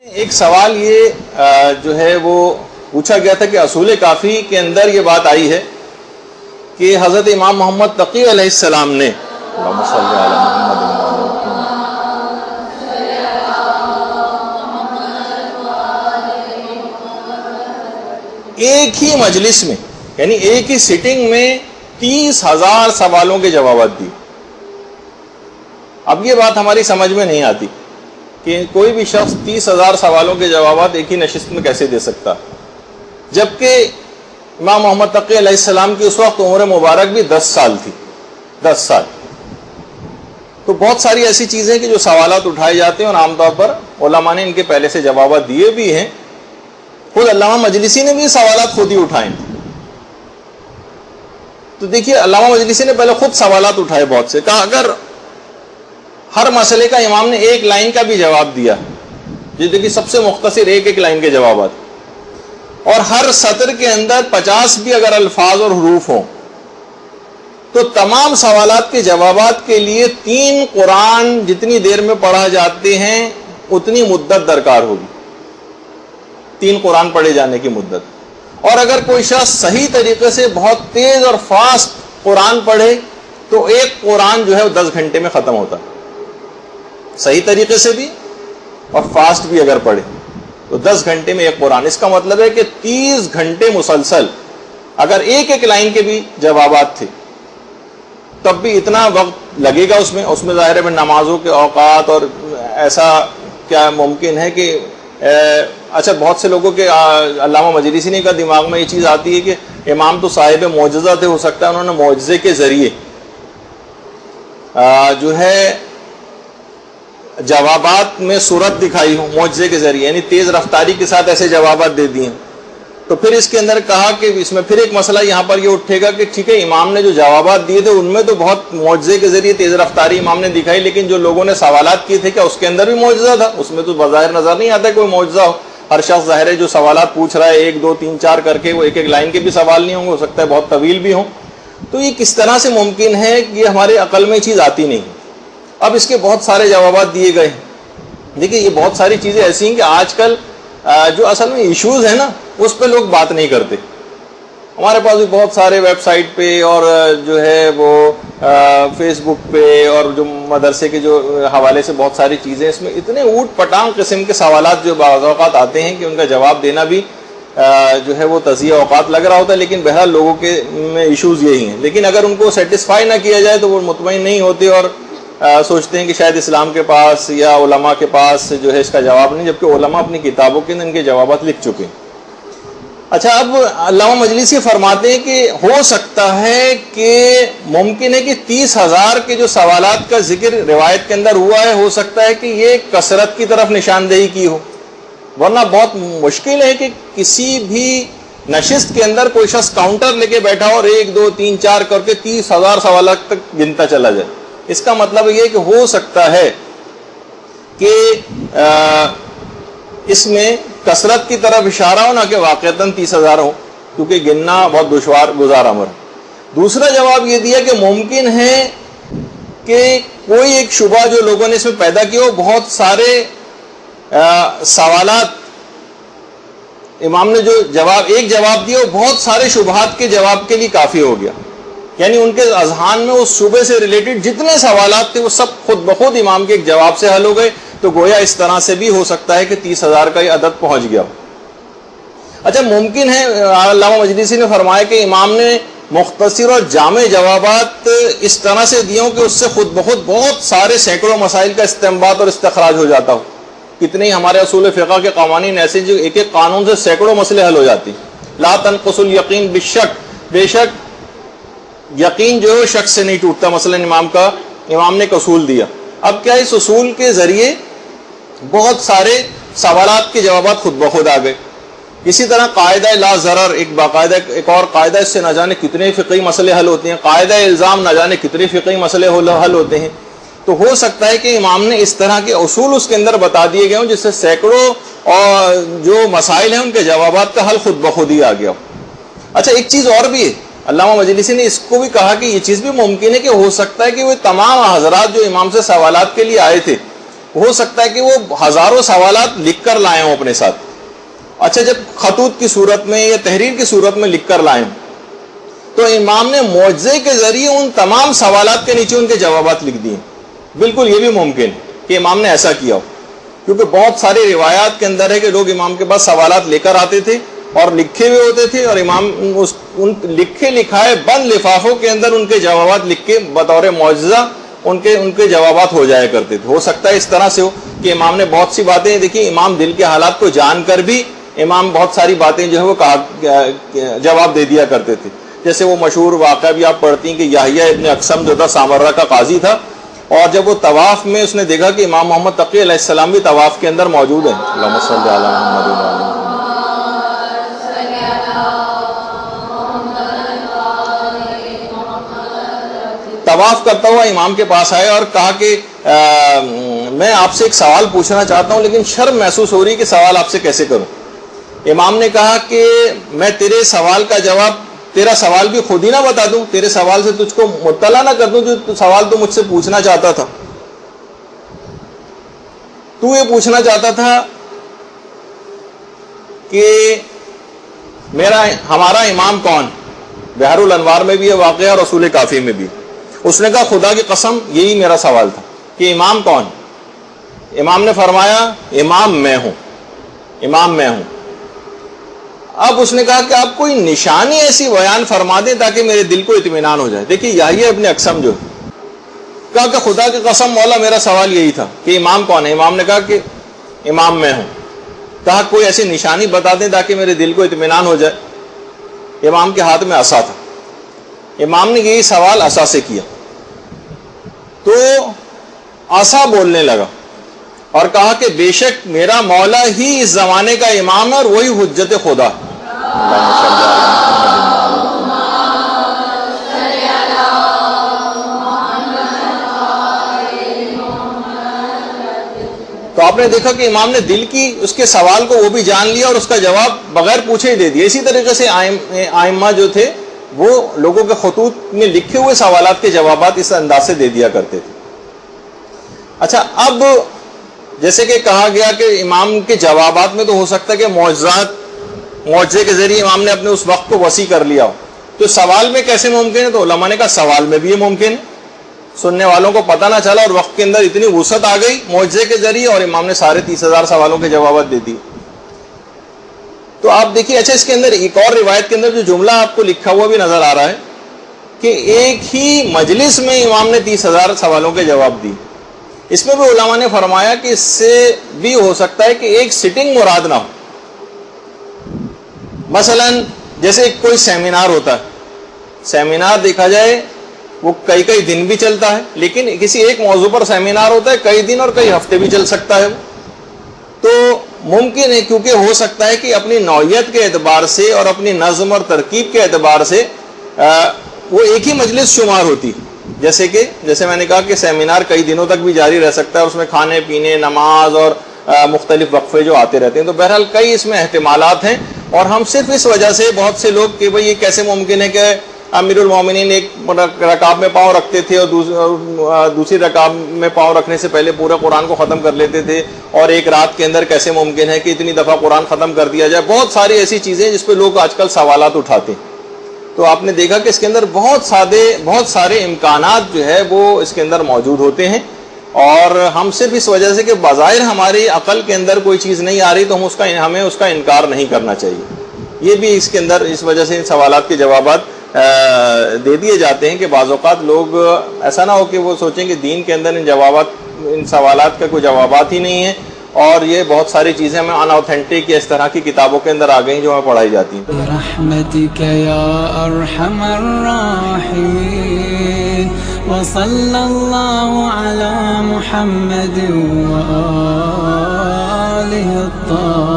ایک سوال یہ جو ہے وہ پوچھا گیا تھا کہ اصول کافی کے اندر یہ بات آئی ہے کہ حضرت امام محمد تقی علیہ السلام نے اللہم صلی علی محمد ایک ہی مجلس میں یعنی ایک ہی سیٹنگ میں 30,000 سوالوں کے جوابات دی۔ اب یہ بات ہماری سمجھ میں نہیں آتی کہ کوئی بھی شخص 30,000 سوالوں کے جوابات ایک ہی نشست میں کیسے دے سکتا، جبکہ امام محمد تقی علیہ السلام کی اس وقت عمر مبارک بھی 10 سال تھی۔ 10 سال تو بہت ساری ایسی چیزیں کہ جو سوالات اٹھائے جاتے ہیں اور عام طور پر علماء نے ان کے پہلے سے جوابات دیے بھی ہیں۔ خود علامہ مجلسی نے بھی سوالات خود ہی اٹھائے۔ تو دیکھیے علامہ مجلسی نے پہلے خود سوالات اٹھائے بہت سے، کہا اگر ہر مسئلے کا امام نے ایک لائن کا بھی جواب دیا، یہ دیکھیے سب سے مختصر ایک لائن کے جوابات، اور ہر سطر کے اندر 50 بھی اگر الفاظ اور حروف ہوں تو تمام سوالات کے جوابات کے لیے 3 قرآن جتنی دیر میں پڑھا جاتے ہیں اتنی مدت درکار ہوگی، 3 قرآن پڑھے جانے کی مدت۔ اور اگر کوئی شخص صحیح طریقے سے بہت تیز اور فاسٹ قرآن پڑھے تو ایک قرآن جو ہے وہ 10 گھنٹے میں ختم ہوتا، صحیح طریقے سے بھی اور فاسٹ بھی اگر پڑھے تو 10 گھنٹے میں ایک قرآن۔ اس کا مطلب ہے کہ 30 گھنٹے مسلسل اگر ایک لائن کے بھی جوابات تھے تب بھی اتنا وقت لگے گا اس میں ظاہر ہے نمازوں کے اوقات، اور ایسا کیا ممکن ہے کہ اچھا بہت سے لوگوں کے علامہ مجلسی نے کا دماغ میں یہ چیز آتی ہے کہ امام تو صاحب معجزہ تھے، ہو سکتا ہے انہوں نے معجزے کے ذریعے جو ہے جوابات میں صورت دکھائی ہو، معجزے کے ذریعے یعنی تیز رفتاری کے ساتھ ایسے جوابات دے دیے۔ تو پھر اس کے اندر کہا کہ اس میں پھر ایک مسئلہ یہاں پر یہ اٹھے گا کہ ٹھیک ہے امام نے جو جوابات دیے تھے ان میں تو بہت معجزے کے ذریعے تیز رفتاری امام نے دکھائی، لیکن جو لوگوں نے سوالات کیے تھے کیا اس کے اندر بھی معجزہ تھا؟ اس میں تو بظاہر نظر نہیں آتا کوئی معجزہ ہو۔ ہر شخص ظاہر ہے جو سوالات پوچھ رہا ہے 1 2 3 4 کر کے، وہ ایک لائن کے بھی سوال نہیں ہوں گے، ہو سکتا ہے بہت طویل بھی ہوں۔ تو یہ کس طرح سے ممکن ہے کہ یہ ہمارے عقل میں چیز آتی نہیں۔ اب اس کے بہت سارے جوابات دیے گئے ہیں۔ دیکھیے یہ بہت ساری چیزیں ایسی ہیں کہ آج کل جو اصل میں ایشوز ہیں نا اس پہ لوگ بات نہیں کرتے۔ ہمارے پاس بھی بہت سارے ویب سائٹ پہ اور جو ہے وہ فیس بک پہ اور جو مدرسے کے جو حوالے سے بہت ساری چیزیں، اس میں اتنے اوٹ پٹانگ قسم کے سوالات جو بعض اوقات آتے ہیں کہ ان کا جواب دینا بھی جو ہے وہ تضیع اوقات لگ رہا ہوتا ہے، لیکن بہرحال لوگوں کے میں ایشوز یہی ہیں۔ لیکن اگر ان کو سیٹسفائی نہ کیا جائے تو وہ مطمئن نہیں ہوتے اور سوچتے ہیں کہ شاید اسلام کے پاس یا علماء کے پاس جو ہے اس کا جواب نہیں، جبکہ علماء اپنی کتابوں کے اندر ان کے جوابات لکھ چکے ہیں۔ اچھا اب علامہ مجلسی فرماتے ہیں کہ ہو سکتا ہے کہ ممکن ہے کہ 30,000 کے جو سوالات کا ذکر روایت کے اندر ہوا ہے، ہو سکتا ہے کہ یہ کثرت کی طرف نشاندہی کی ہو، ورنہ بہت مشکل ہے کہ کسی بھی نشست کے اندر کوئی شخص کاؤنٹر لے کے بیٹھا اور 1 2 3 4 کر کے 30,000 سوالات تک گنتا چلا جائے۔ اس کا مطلب یہ کہ ہو سکتا ہے کہ اس میں کثرت کی طرف اشارہ ہو، نہ کہ واقعتاً 30,000 ہو، کیونکہ گننا بہت دشوار گزار امر۔ دوسرا جواب یہ دیا کہ ممکن ہے کہ کوئی ایک شبہ جو لوگوں نے اس میں پیدا کیا ہو، بہت سارے سوالات امام نے جو ایک جواب دیا وہ بہت سارے شبہات کے جواب کے لیے کافی ہو گیا، یعنی ان کے اذہان میں اس شبے سے ریلیٹڈ جتنے سوالات تھے وہ سب خود بخود امام کے ایک جواب سے حل ہو گئے۔ تو گویا اس طرح سے بھی ہو سکتا ہے کہ 30,000 کا یہ عدد پہنچ گیا ہو۔ اچھا ممکن ہے علامہ مجلسی نے فرمایا کہ امام نے مختصر اور جامع جوابات اس طرح سے دیے ہوں کہ اس سے خود بخود بہت سارے سینکڑوں مسائل کا استنباط اور استخراج ہو جاتا ہو۔ کتنے ہی ہمارے اصول فقہ کے قوانین ایسے جو ایک قانون سے سینکڑوں مسئلے حل ہو جاتے ہیں۔ لا تنقص الیقین بالشک، بے شک یقین جو ہے شک سے نہیں ٹوٹتا، مثلا امام نے ایک اصول دیا۔ اب کیا اس اصول کے ذریعے بہت سارے سوالات کے جوابات خود بخود آ گئے۔ اسی طرح قاعدہ لا ضرر ایک اور قاعدہ، اس سے نہ جانے کتنے فقہی مسئلے حل ہوتے ہیں۔ قاعدہ الزام نہ جانے کتنے فقہی مسئلے حل ہوتے ہیں۔ تو ہو سکتا ہے کہ امام نے اس طرح کے اصول اس کے اندر بتا دیے گئے ہوں جس سے سینکڑوں اور جو مسائل ہیں ان کے جوابات کا حل خود بخود ہی آ گیا ہو۔ اچھا ایک چیز اور بھی ہے، علامہ مجلسی نے اس کو بھی کہا کہ یہ چیز بھی ممکن ہے کہ ہو سکتا ہے کہ وہ تمام حضرات جو امام سے سوالات کے لیے آئے تھے ہو سکتا ہے کہ وہ ہزاروں سوالات لکھ کر لائے ہوں اپنے ساتھ. اچھا جب خطوط کی صورت میں یا تحریر کی صورت میں لکھ کر لائے ہوں تو امام نے معجزے کے ذریعے ان تمام سوالات کے نیچے ان کے جوابات لکھ دیے. بالکل یہ بھی ممکن کہ امام نے ایسا کیا ہو، کیونکہ بہت سارے روایات کے اندر ہے کہ لوگ امام کے پاس سوالات لے کر آتے تھے اور لکھے ہوئے ہوتے تھے، اور امام ان لکھے لکھائے بند لفافوں کے اندر ان کے جوابات لکھ کے بطور معجزہ ان کے جوابات ہو جایا کرتے تھے. ہو سکتا ہے اس طرح سے ہو کہ امام نے بہت سی باتیں دیکھی، امام دل کے حالات کو جان کر بھی امام بہت ساری باتیں جو ہے وہ جواب دے دیا کرتے تھے. جیسے وہ مشہور واقعہ بھی آپ پڑھتی ہیں کہ یحییٰ ابن اقسم جو تھا سامرہ کا قاضی تھا، اور جب وہ طواف میں اس نے دیکھا کہ امام محمد تقی علیہ السلام بھی طواف کے اندر موجود ہیں، اللہم صلی علی محمد وعلی محمد، طواف کرتا ہوا امام کے پاس آئے اور کہا کہ میں آپ سے ایک سوال پوچھنا چاہتا ہوں لیکن شرم محسوس ہو رہی ہے کہ سوال آپ سے کیسے کروں. امام نے کہا کہ میں تیرے سوال کا جواب، تیرا سوال بھی خود ہی نہ بتا دوں، تیرے سوال سے تجھ کو مطلع نہ کر دوں جو سوال تو مجھ سے پوچھنا چاہتا تھا. تو یہ پوچھنا چاہتا تھا کہ ہمارا امام کون؟ بحر الانوار میں بھی یہ واقعہ اور رسول کافی میں بھی. اس نے کہا خدا کی قسم یہی میرا سوال تھا کہ امام کون؟ امام نے فرمایا امام میں ہوں، امام میں ہوں. اب اس نے کہا کہ آپ کوئی نشانی ایسی بیان فرما دیں تاکہ میرے دل کو اطمینان ہو جائے. دیکھیے یحییٰ ابن اقسم جو کہا کہ خدا کی قسم مولا میرا سوال یہی تھا کہ امام کون ہے. امام نے کہا کہ امام میں ہوں. کہا کوئی ایسی نشانی بتا دیں تاکہ میرے دل کو اطمینان ہو جائے. امام کے ہاتھ میں عصا تھا. امام نے یہی سوال عصا سے کیا تو عصا بولنے لگا اور کہا کہ بے شک میرا مولا ہی اس زمانے کا امام ہے اور وہی حجت خدا. تو آپ نے دیکھا کہ امام نے دل کی اس کے سوال کو وہ بھی جان لیا اور اس کا جواب بغیر پوچھے ہی دے دیا. اسی طریقے سے آئمہ جو تھے وہ لوگوں کے خطوط میں لکھے ہوئے سوالات کے جوابات اس انداز سے دے دیا کرتے تھے. اچھا اب جیسے کہ کہا گیا کہ امام کے جوابات میں تو ہو سکتا ہے کہ معجزے کے ذریعے امام نے اپنے اس وقت کو وسیع کر لیا ہو، تو سوال میں کیسے ممکن ہے؟ تو علماء نے کہا سوال میں بھی یہ ممکن ہے. سننے والوں کو پتہ نہ چلا اور وقت کے اندر اتنی وسعت آ گئی معجزے کے ذریعے اور امام نے 30,000 سوالوں کے جوابات دے دیے. تو آپ دیکھیے اچھا اس کے اندر ایک اور روایت کے اندر جو جملہ آپ کو لکھا ہوا بھی نظر آ رہا ہے کہ ایک ہی مجلس میں امام نے 30,000 سوالوں کے جواب دی. اس میں بھی علماء نے فرمایا کہ اس سے بھی ہو سکتا ہے کہ ایک سٹنگ مراد نہ ہو. مثلا جیسے کوئی سیمینار ہوتا ہے، سیمینار دیکھا جائے وہ کئی دن بھی چلتا ہے، لیکن کسی ایک موضوع پر سیمینار ہوتا ہے کئی دن اور کئی ہفتے بھی چل سکتا ہے. تو ممکن ہے کیونکہ ہو سکتا ہے کہ اپنی نوعیت کے اعتبار سے اور اپنی نظم اور ترکیب کے اعتبار سے وہ ایک ہی مجلس شمار ہوتی. جیسے میں نے کہا کہ سیمینار کئی دنوں تک بھی جاری رہ سکتا ہے، اس میں کھانے پینے، نماز اور مختلف وقفے جو آتے رہتے ہیں. تو بہرحال کئی اس میں احتمالات ہیں اور ہم صرف اس وجہ سے بہت سے لوگ کہ بھئی یہ کیسے ممکن ہے کہ امیر المومنین ایک رکعت میں پاؤں رکھتے تھے اور دوسری رکعت میں پاؤں رکھنے سے پہلے پورے قرآن کو ختم کر لیتے تھے، اور ایک رات کے اندر کیسے ممکن ہے کہ اتنی دفعہ قرآن ختم کر دیا جائے. بہت ساری ایسی چیزیں جس پہ لوگ آج کل سوالات اٹھاتے ہیں. تو آپ نے دیکھا کہ اس کے اندر بہت سارے امکانات جو ہے وہ اس کے اندر موجود ہوتے ہیں، اور ہم صرف اس وجہ سے کہ بظاہر ہماری عقل کے اندر کوئی چیز نہیں آ رہی تو ہمیں اس کا انکار نہیں کرنا چاہیے. یہ بھی اس کے اندر اس وجہ سے ان سوالات کے جوابات دے دیے جاتے ہیں کہ بعض اوقات لوگ ایسا نہ ہو کہ وہ سوچیں کہ دین کے اندر ان سوالات کا کوئی جوابات ہی نہیں ہے، اور یہ بہت ساری چیزیں ہمیں ان اوتھینٹک یا اس طرح کی کتابوں کے اندر آ گئی جو ہمیں پڑھائی جاتی ہیں. برحمتک یا ارحم الراحمین وصلی اللہ علی محمد وآلہ الطاہرین.